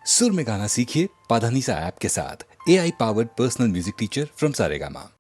सुर में गाना सीखिए पाधानीसा ऐप के साथ। AI powered personal music teacher from Saregama.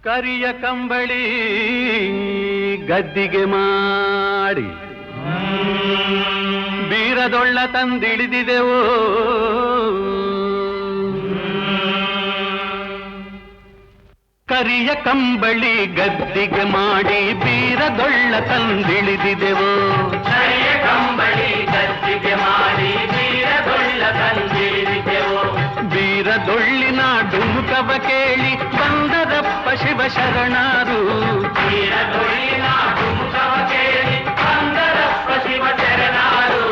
ಕರಿಯ ಕಂಬಳಿ ಗದ್ದಿಗೆ ಮಾಡಿ ಬೀರದೊಳ್ಳ ತಂದಿಳಿದಿದೆವೋ. ಕರಿಯ ಕಂಬಳಿ ಗದ್ದಿಗೆ ಮಾಡಿ ಬೀರದೊಳ್ಳ ತಂದಿಳಿದಿದೆವೋ. ಕರಿಯ ಕಂಬಳಿ ಗದ್ದಿಗೆ ಮಾಡಿ ಬೀರದೊಳ್ಳ ತಂದಿಳಿದಿದೆವೋ. ಬೀರದೊಳ್ಳಿನ ಡುಮುಕವ ಕೇಳಿ ಬಂದರಪ್ಪ ಶಿವ ಶರಣರು. ಬೀರದೊಳ್ಳಿನ ಡುಮುಕವ ಕೇಳಿ ಬಂದರಪ್ಪ ಶಿವ ಶರಣರು.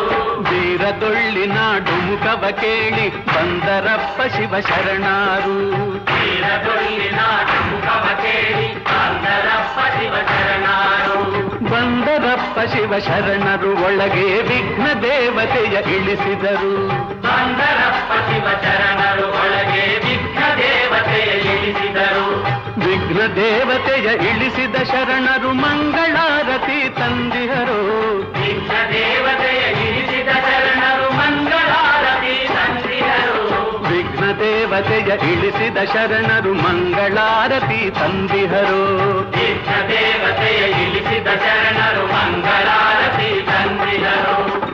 ಬೀರದೊಳ್ಳಿನ ಡುಮುಕವ ಕೇಳಿ ಬಂದರಪ್ಪ ಶಿವ ಶರಣರು. ಬೀರದೊಳ್ಳಿನ ಡುಮುಕವ ಕೇಳಿ ಬಂದರಪ್ಪ ಶಿವ ಶರಣರು. ಬಂದರಪ್ಪ ಶಿವ ಶರಣರು ಒಳಗೆ ವಿಘ್ನ ದೇವತೆಯ ಇಳಿಸಿದರು. ಬಂದರಪ್ಪ ಶಿವ ಶರಣರು ಒಳಗೆ ವಿಘ್ನ ದೇವತೆಯ ಇಳಿಸಿದರು. ವಿಘ್ನ ದೇವತೆಯ ಇಳಿಸಿದ ಶರಣರು ಮಂಗಳಾರತಿ ತಂದಿಹರು. ವಿಘ್ನ ದೇವತೆಯ ಇಳಿಸಿದ ಶರಣರು ಮಂಗಳಾರತಿ ತಂದಿಹರು. ವಿಘ್ನ ದೇವತೆಯ ಇಳಿಸಿದ ಶರಣರು ಮಂಗಳಾರತಿ ತಂದಿಹರು. ವಿಘ್ನ ದೇವತೆಯ ಇಳಿಸಿದ ಶರಣರು ಮಂಗಳಾರತಿ ತಂದಿಹರು.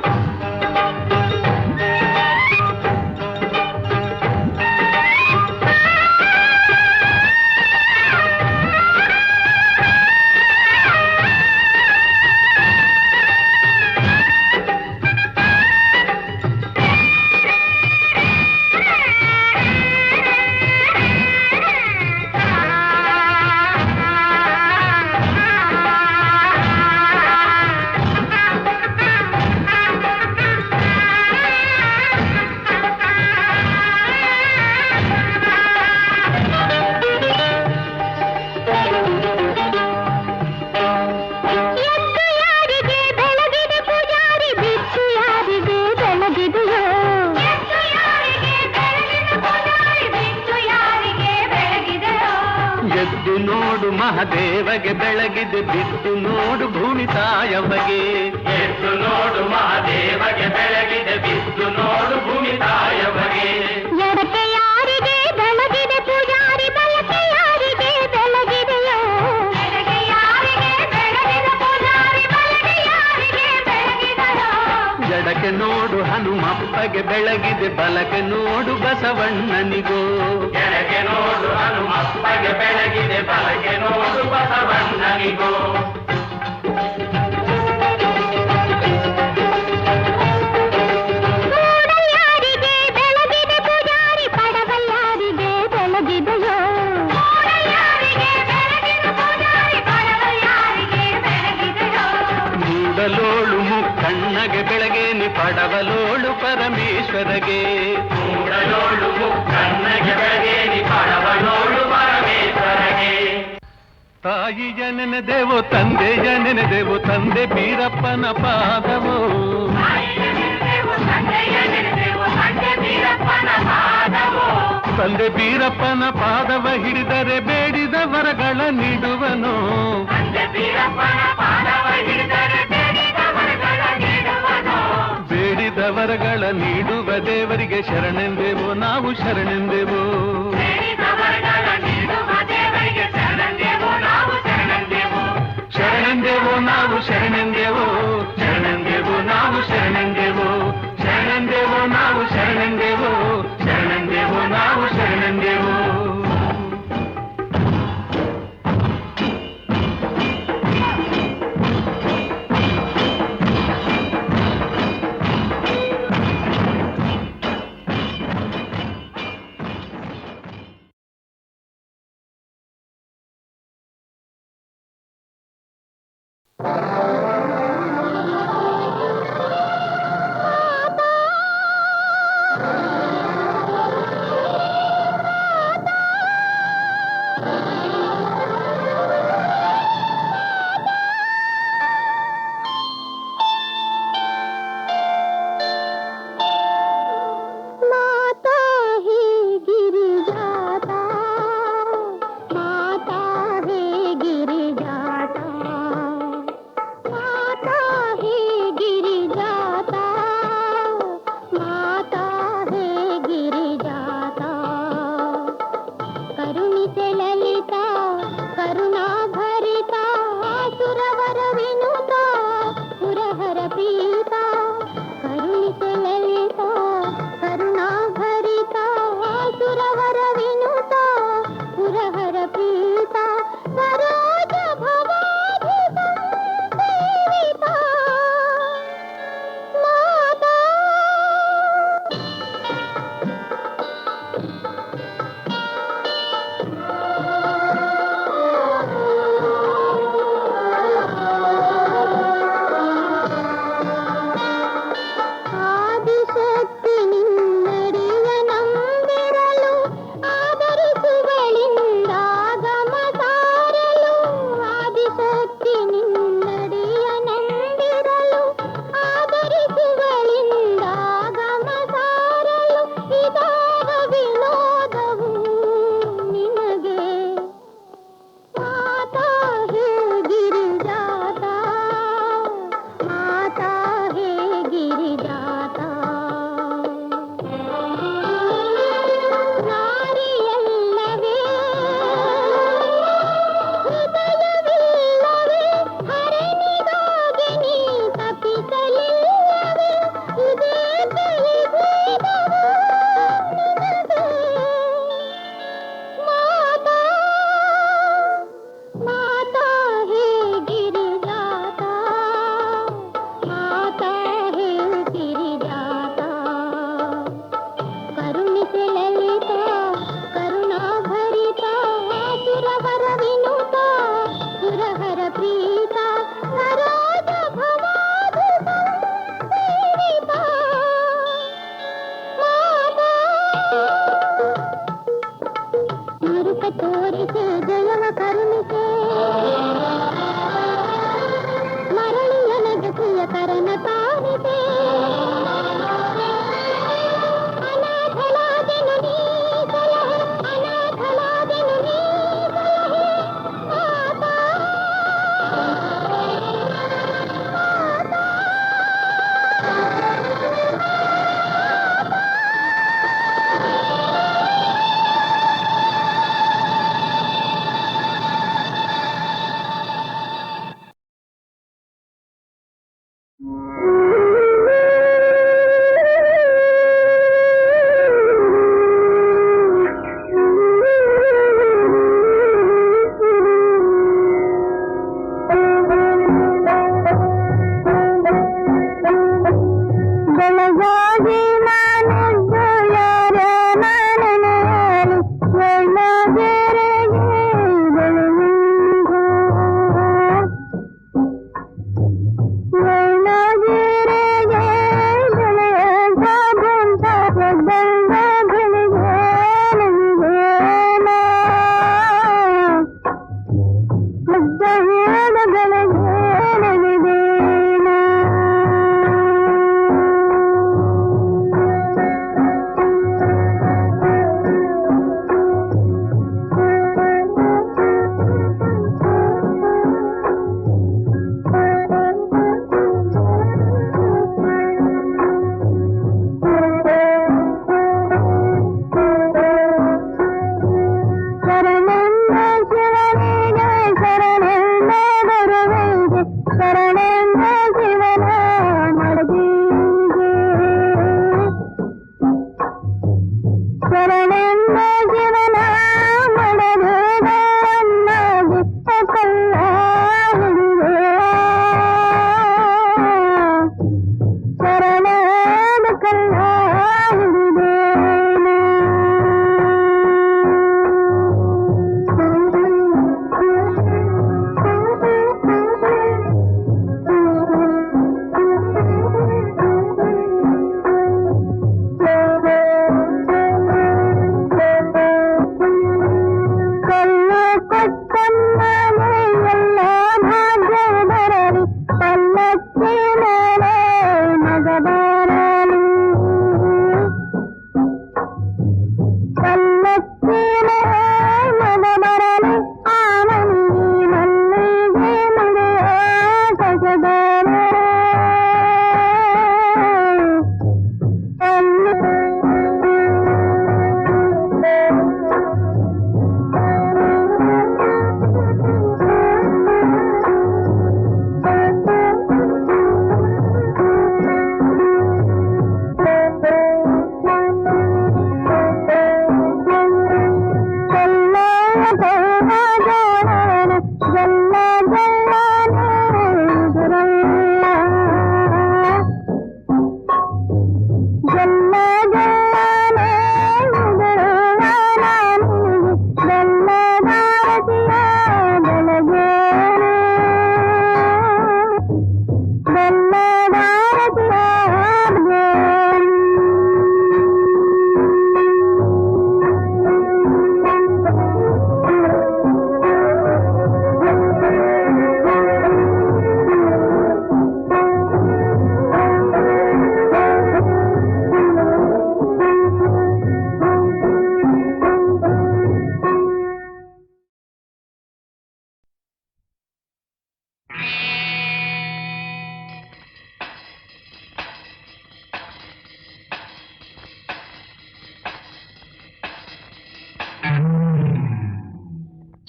ಮಹಾದೇವಗೆ ಬೆಳಗಿದೆ ಬಿದ್ದು ನೋಡು ಭೂಮಿ ತಾಯವಗೆ. ಎದ್ದು ನೋಡು ಮಹಾದೇವಗೆ ಬೆಳಗಿದೆ ಬಿದ್ದು ನೋಡು ಭೂಮಿ ತಾಯವಗೆ. ಎಡಕ್ಕೆ ಯಾರಿಗೆ ಬೆಳಗಿದೆ ಪೂಜಾರಿ ಬಲಕ್ಕೆ ಯಾರಿಗೆ ಬೆಳಗಿದೆಯೋ. ಎಡಕ್ಕೆ ಯಾರಿಗೆ ಬೆಳಗಿದೆ ಪೂಜಾರಿ ಬಲಕ್ಕೆ ಯಾರಿಗೆ ಬೆಳಗಿದೆಯೋ. ಎಡಕ್ಕೆ ನೋಡು ಹನುಮಪ್ಪಗೆ ಬೆಳಗಿದೆ ಬಲಕ್ಕೆ ನೋಡು ಬಸವಣ್ಣನಿಗೋ. ಎಡಕ್ಕೆ ನೋಡು ಹನುಮಪ್ಪಗೆ ಬೆಳಗಿದೆ ಬಲಕ್ಕೆ ನೋಡು ಬಸವಣ್ಣನಿಗೋ. ಮೂಡಲ್ಯಾರಿಗೆ ಬೆಳಗಿದೆ ಪೂಜಾರಿ ಪಡವಲ್ಯಾರಿಗೆ ಬೆಳಗಿದೆಯೋ. ಮೂಡಲ್ಯಾರಿಗೆ ಬೆಳಗಿದೆ ಪೂಜಾರಿ ಪಡವಲ್ಯಾರಿಗೆ ಬೆಳಗಿದೆಯೋ. ಮೂಡಲೋಳು ಮುಕ್ಕಣ್ಣಗೆ ಬೆಳಗೇನಿ ಪಡವಲೋಳು ಪರಮೇಶ್ವರಗೆ. ಮೂಡಲೋಳು ಮುಕ್ಕಣ್ಣಗೆ ಬೆಳಗೇನಿ ಪಡವಲೋಳು ಪರಮೇಶ್ವರಗೆ. ತಾಯಿಯ ನೆನೆದೆವು ತಂದೆಯ ನೆನೆದೆವು ತಂದೆ ಬೀರಪ್ಪನ ಪಾದವು. ತಂದೆ ಬೀರಪ್ಪನ ಪಾದವ ಹಿಡಿದರೆ ಬೇಡಿದ ವರಗಳ ನೀಡುವನು. ಬೇಡಿದ ವರಗಳ ನೀಡುವ ದೇವರಿಗೆ ಶರಣೆಂದೆವು ನಾವು ಶರಣೆಂದೆವು. ಶರಣೆಂದೆವು ನಾವು ಶರಣೆಂದೆವು ಶರಣೆಂದೆವು ನಾವು ಶರಣೆಂದೆವು ಶರಣೆಂದೆವು ನಾವು ಶರಣೆಂದೆವು ಶರಣೆಂದೆವು ನಾವು ಶರಣೆಂದೆವು.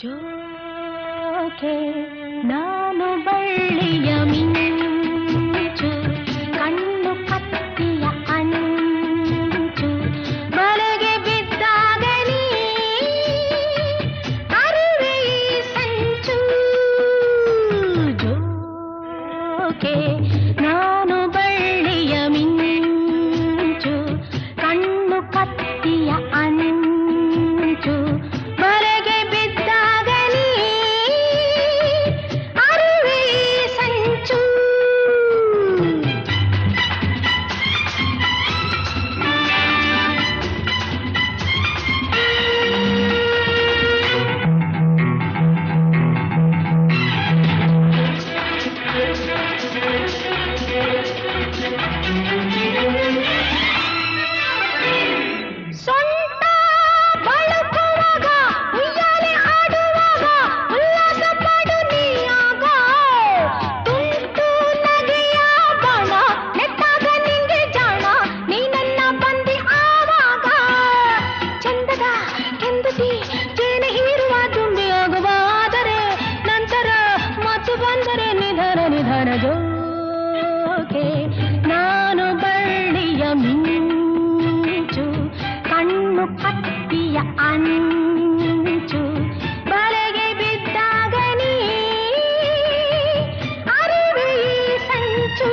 ಜೋಕೆ ನಾನು ಬಳ್ಳಿಯ ಮಿಂಚು ಕಣ್ಣು ಕತ್ತಿಯ ಅಂಚು ಬಲೆಗೆ ಬಿದ್ದಾಗಲಿ ಅರಿವೆ ಈ ಸಂಚು ಜೋಕೆ ನಾನು ಬಳ್ಳಿಯ ಮಿಂಚು ಕಣ್ಣು ಕತ್ತಿಯ ಅಂಚು ಬಲೆಗೆ ಬಿದ್ದಾಗಲಿ ಅರಿವೆ ಈ ಸಂಚು ಸೊಂಟ ಬಳುಕುವಾಗ ಉಯ್ಯಾಲೆ ಆಡುವಾಗ ಉಲ್ಲಾಸ ಪಡು ನೀಯಾಗ ತುಂಟು ನಗೆಯ ಬಾಣ ನೆಟ್ಟಾಗ ನಿಂಗೆ ಜಾಣ ನೀ ನನ್ನ ಬಂದಿ ಆವಾಗ ಚಂದದ ಕೆಂದುತಿ ಜೇನೆ ಹೀರುವ ತುಂಬಿಯಾಗುವ ಆದರೆ ನಂತರ ಮತ್ತು ಬಂದರೆ ನಿಧನ ನಿಧನ ಜೋಕೆ ನಾನು ಬಳ್ಳಿಯ ಮಿಂಚು ಕಣ್ಣು ಕತ್ತಿಯ ಅಂಚು ಬಲೆಗೆ ಬಿದ್ದಾಗಲಿ ಅರಿವೆ ಈ ಸಂಚು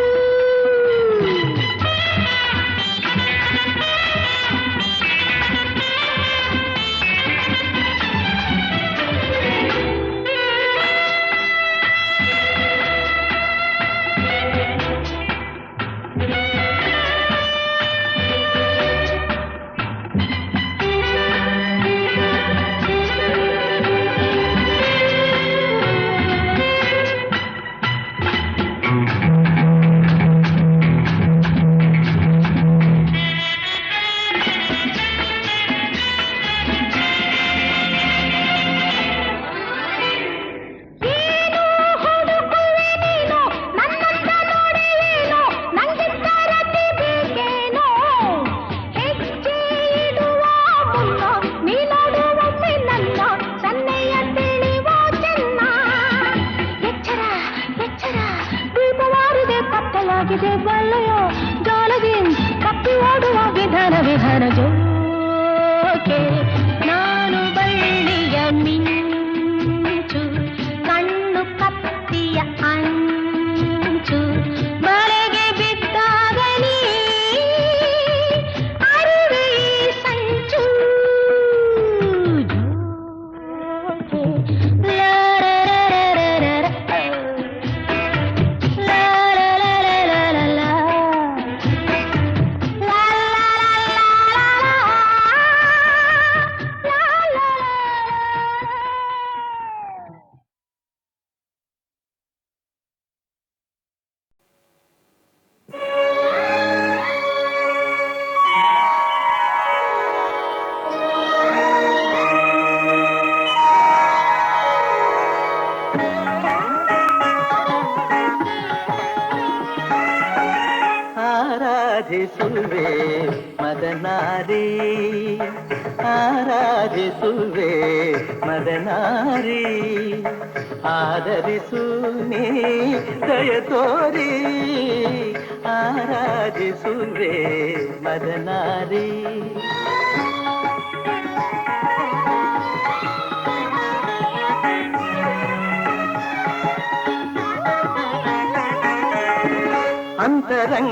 ಏನು ಹುಡುಕುವೆ ನೀನು ನನ್ನಂತ ನೋಡುವೇನೋ ನಂಗಿಂತ ರತಿ ಬೇಕೇನೋ ಹೆಜ್ಜೆ ಇಡುವ ಮುನ್ನ ನೀ ನೋಡುವೊಮ್ಮೆ ನನ್ನ ಸನ್ನೆಯ ತಿಳಿವ ಚೆನ್ನ ಎಚ್ಚರ ಎಚ್ಚರ ದೀಪವಾರಿದೆ ಕತ್ತಲಾಗಿದೆ ಬಲ್ಲೆಯೋ ಜಾಲಗಿ ಕಪ್ಪಿ ಓಡುವ ವಿಧಾನ ವಿಧಾನ ಜೋಕೆ ನಾನು ಬಳ್ಳಿಯ ಮಿಂಚು ಕಣ್ಣು ಕತ್ತಿಯ ಅಂಚು ಬಲೆಗೆ ಬಿದ್ದಾಗಲಿ ಅರಿವೆ ಈ ಸಂಚು ಜೋಕೆ ಲಾರರರರರರ. ಲಾರರರರರರ. ಆರಾಧಿಸುವೆ ಮದನಾರಿ ಆರಾಧಿಸುವೆ ಮದನಾರಿ ಆದರಿಸು ನೀ ದಯ ತೋರಿ ಆರಾಧಿಸುವೆ ಮದನಾರಿ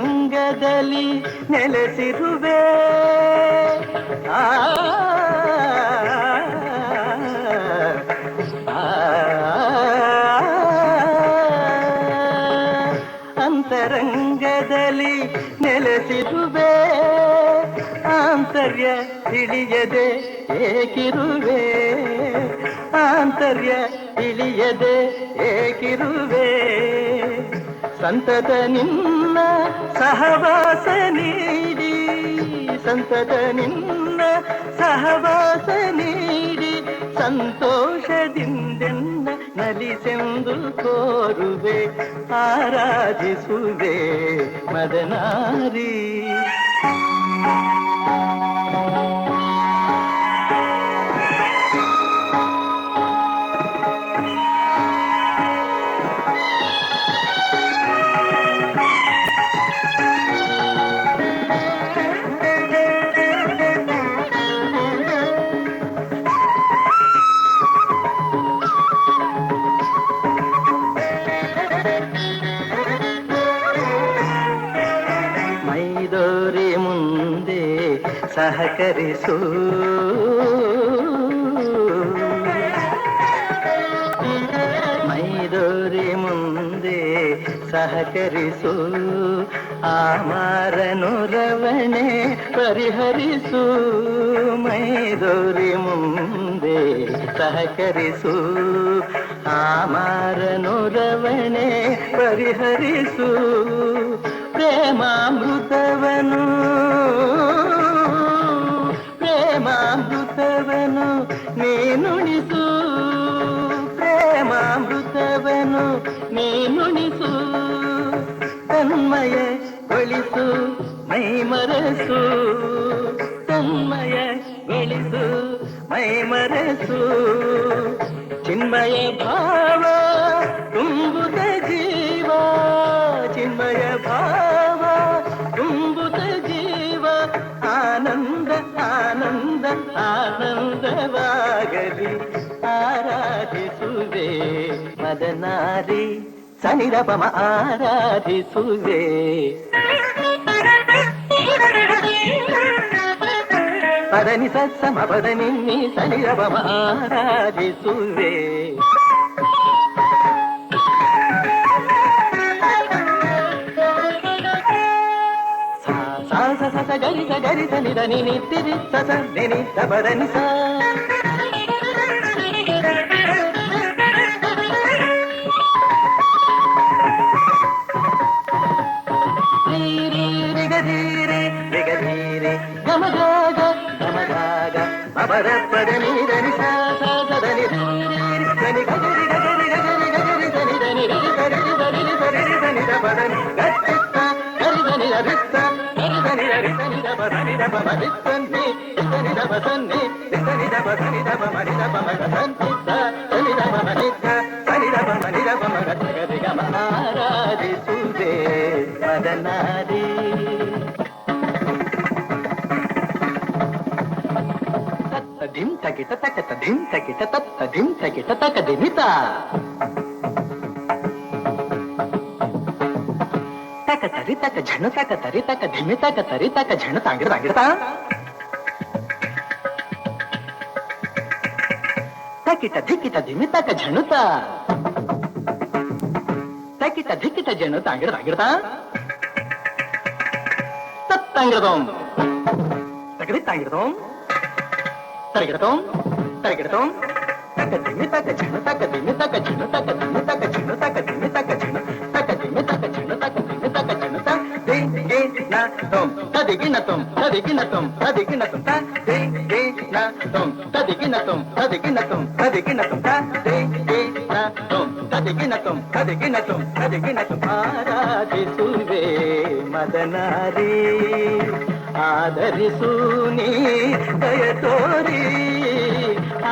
ಅಂತರಂಗದಲ್ಲಿ ನೆಲೆಸಿರುವೆ ಆ ಅಂತರಂಗದಲ್ಲಿ ನೆಲೆಸಿರುವೆ ಆಂತರ್ಯ ತಿಳಿಯದೆ ಏಕಿರುವೆ ಆಂತರ್ಯ ತಿಳಿಯದೆ ಏಕಿರುವೆ ಸಂತತ ನಿನ್ನ ಸಹವಾಸ ನೀಡಿ ಸಂತತ ನಿನ್ನ ಸಹವಾಸ ನೀಡಿ ಸಂತೋಷದಿಂದೆನ್ನ ನಲಿಸೆಂದು ಕೋರುವೆ ಆರಾಧಿಸುವೆ ಮದನಾರಿ ಸಹಕರಿಸು. ಮೈದೋರಿ ಮುಂದೆ ಸಹಕರಿಸು, ಆಮಾರನು ರವಣೆ ಪರಿಹರಿಸು. ಮೈದೋರಿ ಮುಂದೆ ಸಹಕರಿಸು, ಆಮಾರನು ರವಣೆ ಪರಿಹರಿಸು. ಪ್ರೇಮಾಮೃತವನು ಪ್ರೇಮಾಮೃತವನು ನೀನುಣಿಸು, ಪ್ರೇಮಾಮೃತವನು ನೀನುಣಿಸು. ತನ್ಮಯಗೊಳಿಸು ಮೈಮರಸು, ತನ್ಮಯಗೊಳಿಸು ಮೈಮರಸು. ಚಿನ್ಮಯ ಭಾವ ತುಂಬುತ್ತ ಜೀವ, ಚಿನ್ಮಯ ಭಾವ ತುಂಬುತ್ತ ಜೀವ. ಆನಂದ ಆನಂದ ಆನಂದವಾಗಲಿ ಆರಾಧಿಸುವೆ ಮದನಾರಿ. ಸನಿರಪಮ ಆರಾಧಿಸುವೆ. ಪದನಿ ಸತ್ಸಮ ಪದನಿ ಸನಿರಪಮ ಆರಾಧಿಸುವೆ. ಸ ಗರಿ ಸ ಗರಿ ಸ ನಿದ ನಿ ನಿತ್ತಿರಿ ಸ ಸ ನಿ ನಿ ಸ ಪದನಿ ಸ. ರಿಗಧೀರೆ ರಿಗಧೀರೆ ಗಮಗಾಗ ಗಮಗಾಗ ಮಬರ ಪದ ನೀರನಿ ಸ ಸ ಸದನಿ ಧನಿ ಗಗರಿ ಗಗರಿ ಗಗರಿ ಗಗರಿ ಧನಿ ಧನಿ ರಿ ಸರಿ ಸರಿ ಸರಿ ಧನಿ ದ ಪದನಿ ಗತ್ತಿತ್ತ ಗರಿ ಧನಿ ರಿತ್ತ ಗರಿ ಧನಿ ರಿ ಧನಿ ದ ಪದನಿ ದ ಪಮ ರಿತ್ತನ್ನಿ ಧನಿ ದ ಪದನ್ನಿ ಧನಿ ದ ಪದನಿ ದ ಪಮ ರಿ ದ ಪಮ ಗಸಂತಿ ಸ ಧನಿ ದ ಪಮ ನಿತ್ತ ಧನಿ ದ ಪಮ ನಿ ದ ಪಮ ಗರಿ ಗಮ ಆರಾಧಿಸುವೆ ಮದನಾರಿ. ಧಿಂ ತಗಿಟ ತಕತ ಧಿಂ ತಗಿಟ ತತ್ತ ಧಿಂ ತಗಿಟ ತಕ ದಿಮಿತ ತಕ ತರಿ ತಕ ಝಣ ತಕ ತರಿ ತಕ ಧಿಮಿ ತಕ ತರಿ ತಕ ಝಣ ತಾಂಗಿಡ ತಾಂಗಿಡತ ತಕಿಟ ಧಿಕಿಟ ಧಿಮಿ ತಕ ಝಣುತ ತಕಿಟ ಧಿಕಿಟ ಝಣ ತಾಂಗಿಡ ತಾಂಗಿಡತ ತತ್ತಂಗಿಡದೋಂ ತಕಡಿ ತಾಂಗಿಡದೋಂ ತರಗಿಡತೋಂ ತರಗಿಡತೋಂ ತಕ ದಿಮಿ ತಕ ಝಣ ತಕ ದಿಮಿ ತಕ ಝಣ ತಕ ದಿಮಿ ತಕ ಝಣ ತಕ ದಿಮಿ ತಕ ಝಣ ತಕ ದಿಮಿ ತಕ ಝಣ ತಕ ದಿಮಿ ತಕ ಝಣ ತ ದಿ ಗಿ ನ ತೋಂ ತದಿಗಿನ ತೋಂ ತದಿಗಿನ ತೋಂ ತದಿಗಿನ ತೋಂ ತ ದಿ ಗಿ ನ ತೋಂ ತದಿಗಿನ ತೋಂ ತದಿಗಿನ ತೋಂ ತದಿಗಿನ ತೋಂ ತ ದಿ ಗಿ ನ ತೋಂ ತದಿಗಿನ ತೋಂ ತದಿಗಿನ ತೋಂ ತದಿಗಿನ ತೋಂ. ಆರಾಧಿಸುವೆ ಮದನಾರಿ, ಆದರಿಸು ನೀ ದಯ ತೋರಿ.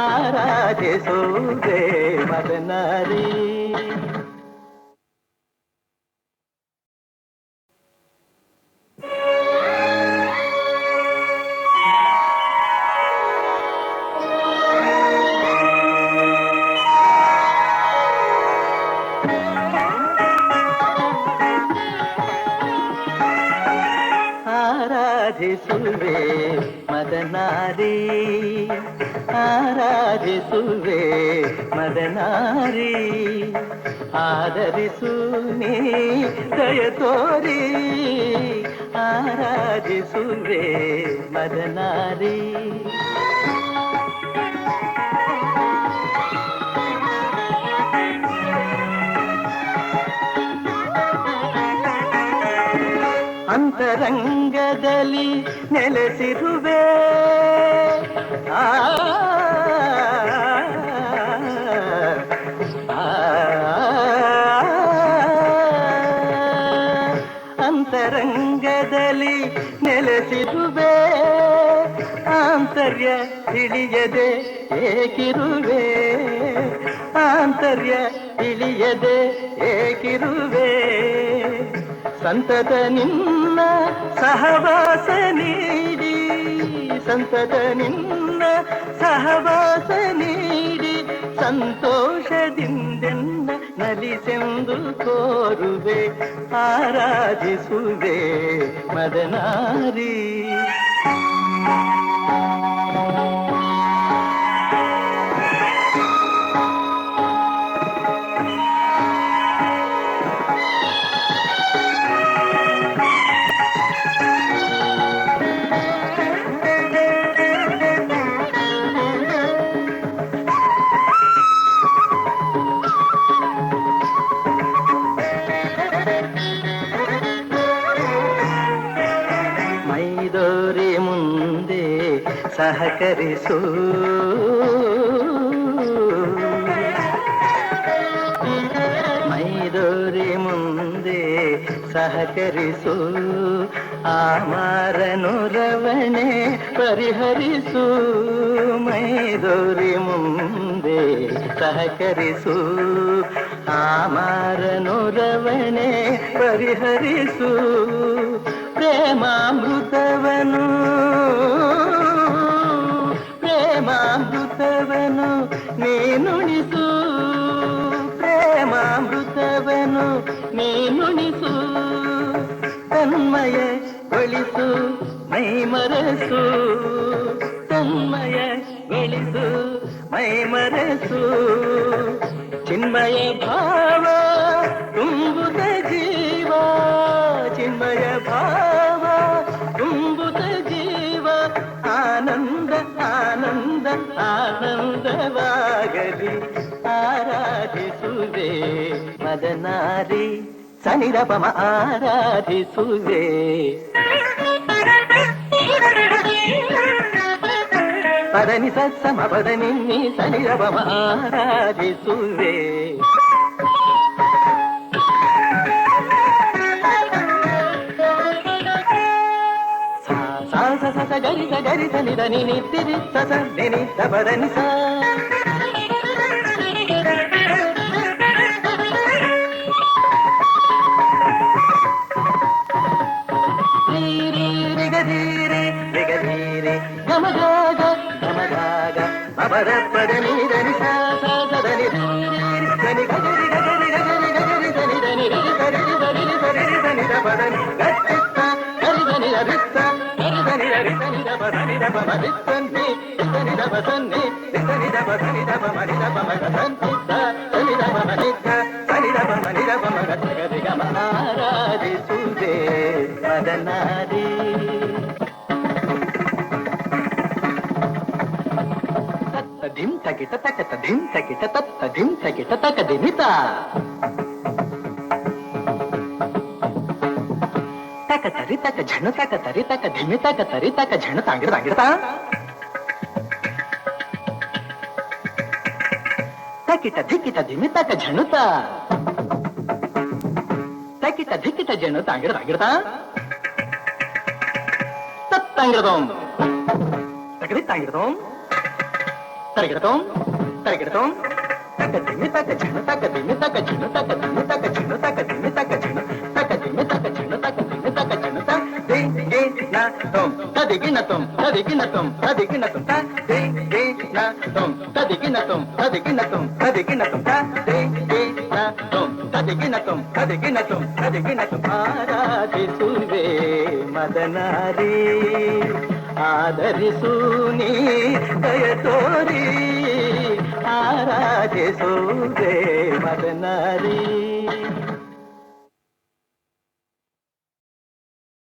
ಆರಾಧಿಸುವೆ ಮದನಾರಿ. ಆರಾಧಿಸುವೆ ಮದನಾರಿ, ಆರಾಧಿಸುವೆ ಮದನಾರಿ. ಆದರಿಸು ನೀ ದಯ ತೋರಿ. ಆರಾಧಿಸುವೆ ಮದನಾರಿ. ಅಂತರಂಗದಲ್ಲಿ ನೆಲೆಸಿರುವೆ, ಅಂತರಂಗದಲ್ಲಿ ನೆಲೆಸಿರುವೆ. ಆಂತರ್ಯ ತಿಳಿಯದೆ ಏಕಿರುವೆ, ಆಂತರ್ಯ ತಿಳಿಯದೆ ಏಕಿರುವೆ. ಸಂತತ ನಿನ್ನ ಸಹವಾಸ ನೀಡಿ, ಸಂತತ ನಿನ್ನ ಸಹವಾಸ ನೀಡಿ. ಸಂತೋಷದಿಂದೆನ್ನ ನಲಿಸೆಂದು ಕೋರುವೆ. ಆರಾಧಿಸುವೆ ಮದನಾರಿ. ಮೈದೋರಿ ಮುಂದೆ ಸಹಕರಿಸು ಮೈದೋರಿ ಮುಂದೆ ಸಹಕರಿಸು ಆಮಾರನು ರವಣೆ ಪರಿಹರಿಸು ಮೈದೋರಿ ಮುಂದೆ ಸಹಕರಿಸು ಆಮಾರನು ರವಣೆ ಪರಿಹರಿಸು ಪ್ರೇಮಾಮೃತವನು ಪ್ರೇಮಾಮೃತವನು ನೀನುಣಿಸು ಪ್ರೇಮಾಮೃತವನು ನೀನುಣಿಸು ತನ್ಮಯಗೊಳಿಸು ಮೈಮರೆಸು ತನ್ಮಯಗೊಳಿಸು ಮೈಮರೆಸು ಚಿನ್ಮಯ ಭಾವ ತುಂಬುತ್ತ ಜೀವ ಚಿನ್ಮಯ ಭಾವ ತುಂಬುತ್ತ ಜೀವ ಆನಂದ ಆನಂದ ಆನಂದವಾಗಲಿ ಆರಾಧಿಸುವೆ ಮದನಾರಿ ಸನಿರಪಮ ಆರಾಧಿಸುವೆ ಪದನಿ ಸಮ ಪದನಿ ಸನಿರಪಮ ಆರಾಧಿಸುವೆ ಗರಿ ಗರಿ ಸನಿ ಧನಿ ನಿತ್ತಿ ಸ ನಿ ಪದನಿ ಸ ಗಮಗಾಗ ಗಮಗಾಗ ಅಪರ ಪದನಿ ಧನಿ ಸ ಧನಿ ಧನಿ ಗರಿ ಗರಿ ಗರಿ ಗರಿ ಧನಿ ಧನಿ ಗರಿ ಗರಿ ಗರಿ ಧನಿ ಪದನಿ ಗಟ್ಟಿತ್ತ ಗರಿ ಧನಿ ಅರಿತ್ತ ಗರಿ ಧನಿ ಗರಿ ಧನಿ ಪದನಿ ದ ಪದಿತ್ತನ್ನಿ ಧನಿ ದ ಪದನ್ನಿ ಧನಿ ದ ಪದನಿ ದ ಪಮನಿ ದ ಪಮಗ ಸಂತಿತ್ತ ಧನಿ ದ ಪಮನಿತ್ತ ಧನಿ ದ ಪಮನಿ ದ ಪಮಗ ಗರಿ ಗಮ ಆರಾಧಿಸುವೆ ಮದನಾರಿ ಧಿಂ ತಗಿಟ ತಕತ ಧಿಂ ತಗಿಟ ತತ್ತ ಧಿಂ ತಗಿಟ ತಕ ದಿಮಿತ ತಕ ತರಿ ತಕ ಝಣ ತಕ ತರಿ ತಕ ಧಿಮಿ ತಕ ತರಿ ತಕ ಝಣ ತಾಂಗಿರ್ತಾ ತಕಿಟ ಧಿಕಿಟ ಧಿಮಿ ತಕ ಝಣುತ ತಕಿಟ ಧಿಕಿಟ ಝಣ ತಾಂಗಿರ್ತಾ ತತ್ತಂಗಿರದೋಂ ತಕದಿ ತಾಂಗಿರದೋಂ ತರಗಿಡತೋಂ ತರಗಿಡತೋಂ ತಕ ದಿಮಿ ತಕ ಝಣ ತಕ ದಿಮಿ ತಕ ಝಣ ತಕ ದಿಮಿ ತಕ ಝಣ ತಕ ದಿಮಿ ತಕ ಝಣ ತಕ ದಿಮಿ ತಕ ಝಣ ತಕ ದಿಮಿ ತಕ ಝಣ ತ ದಿ ಗೆ ನ ತೋಂ ತದಿಗಿನ ತೋಂ ತದಿಗಿನ ತೋಂ ತದಿಗಿನ ತೋಂ ತ ದಿ ಗೆ ನ ತೋಂ ತದಿಗಿನ ತೋಂ ತದಿಗಿನ ತೋಂ ತದಿಗಿನ ತೋಂ ತ ದಿ ಗೆ ನ ತೋಂ ತದಿಗಿನ ತೋಂ ತದಿಗಿನ ತೋಂ ತದಿಗಿನ ತೋಂ ಆರಾಧಿಸುವೆ ಮದನಾರಿ ಆದರಿಸು ನೀ ದಯ ತೋರಿ ಆರಾಧಿಸುವೆ ಮದನಾರಿ